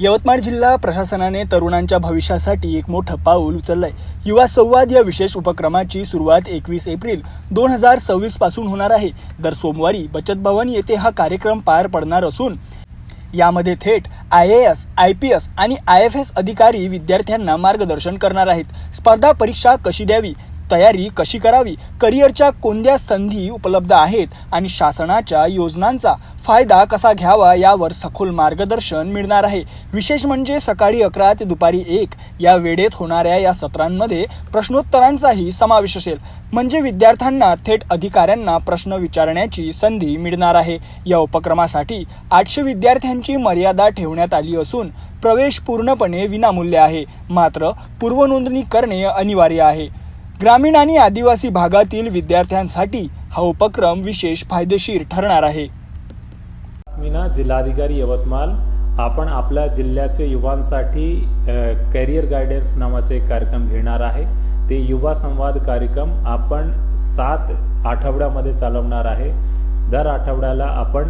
यवतमाळ जिल्हा प्रशासनाने तरुणांच्या भविष्यासाठी एक मोठं पाऊल उचललंय। युवा संवाद या विशेष उपक्रमाची सुरुवात 21 एप्रिल 2026 पासून होणार आहे। दर सोमवारी बचत भवन येथे हा कार्यक्रम पार पडणार असून यामध्ये थेट IAS, IPS आणि IFS अधिकारी विद्यार्थ्यांना मार्गदर्शन करणार आहेत। स्पर्धा परीक्षा कशी द्यावी, तयारी कशी करावी, करिअरच्या कोणत्या संधी उपलब्ध आहेत आणि शासनाच्या योजनांचा फायदा कसा घ्यावा यावर सखोल मार्गदर्शन मिळणार आहे। विशेष म्हणजे सकाळी 11 ते दुपारी 1 या वेळेत होणाऱ्या या सत्रांमध्ये प्रश्नोत्तरांचाही समावेश असेल, म्हणजे विद्यार्थ्यांना थेट अधिकाऱ्यांना प्रश्न विचारण्याची संधी मिळणार आहे। या उपक्रमासाठी 800 विद्यार्थ्यांची मर्यादा ठेवण्यात आली असून प्रवेश पूर्णपणे विनामूल्य आहे, मात्र पूर्वनोंदणी करणे अनिवार्य आहे। ग्रामीण आणि आदिवासी भागातील विद्यार्थ्यांसाठी हा उपक्रम विशेष फायदेशीर ठरणार आहे। मीना जिल्हाधिकारी यवतमाळ आपण आपल्या जिल्ह्याचे युवांसाठी कॅरियर गायडन्स नावाचे कार्यक्रम घेणार आहे। ते युवा संवाद कार्यक्रम आपण 7 आठवड्यामध्ये चालवणार आहे। दर आठवड्याला आपण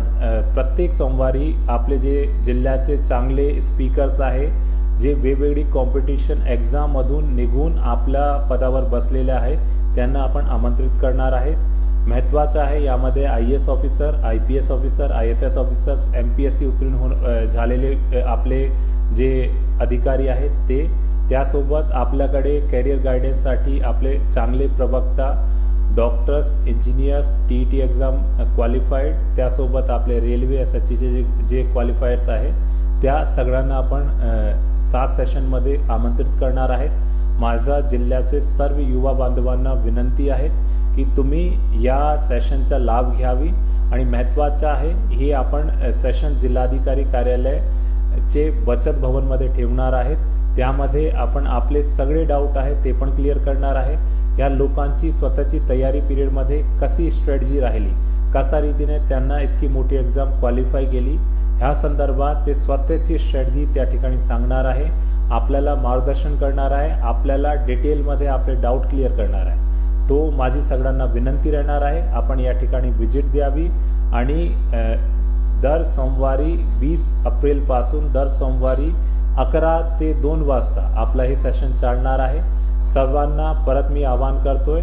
प्रत्येक सोमवारी आपले जे जिल्ह्याचे चांगले स्पीकर्स आहे, जे वेगवेगळी कॉम्पिटिशन एक्झाम मधून निघून आपल्या पदावर बसलेले आहेत, त्यांना आपण आमंत्रित करणार आहेत। महत्त्वाचं आहे यामध्ये IAS officer, IPS officer, IFS officers, MPSC उत्तीर्ण झालेले आपले जे अधिकारी आहेत ते, त्यासोबत आपल्याकडे कॅरियर गायडन्ससाठी आपले चांगले प्रवक्ता, doctors, engineers, TET exam qualified, त्यासोबत आपले रेल्वे SHचे जे क्वालिफायर्स आहे त्या सगळ्यांना आपण 7 सेशनमध्ये आमंत्रित करणार आहेत। माझा जिल्ह्याचे सर्व युवा बांधवांना विनंती आहे की तुम्ही या सेशनचा लाभ घ्यावी आणि महत्त्वाचं आहे हे आपण सेशन जिल्हाधिकारी कार्यालयाचे बचत भवनमध्ये ठेवणार आहेत। त्यामध्ये आपण आपले सगळे डाऊट आहेत ते पण क्लिअर करणार आहे। या लोकांची स्वतःची तयारी पिरियडमध्ये कशी स्ट्रॅटेजी राहिली, कशा रीतीने त्यांना इतकी मोठी एक्झाम क्वालिफाय केली, ह्या संदर्भात ते स्वतःची स्ट्रॅटेजी त्या ठिकाणी सांगणार आहे, आपल्याला मार्गदर्शन करणार आहे, आपल्याला डिटेलमध्ये आपले डाऊट क्लिअर करणार आहे। तो माझी सगळ्यांना विनंती राहणार आहे, आपण या ठिकाणी व्हिजिट द्यावी आणि दर सोमवारी 20 एप्रिल पासून दर सोमवारी 11 ते 2 वाजता आपलं हे सेशन चालणार आहे। सर्वांना परत मी आवाहन करतोय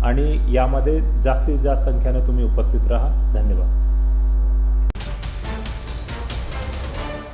आणि यामध्ये जास्तीत जास्त संख्येने तुम्ही उपस्थित राहा। धन्यवाद।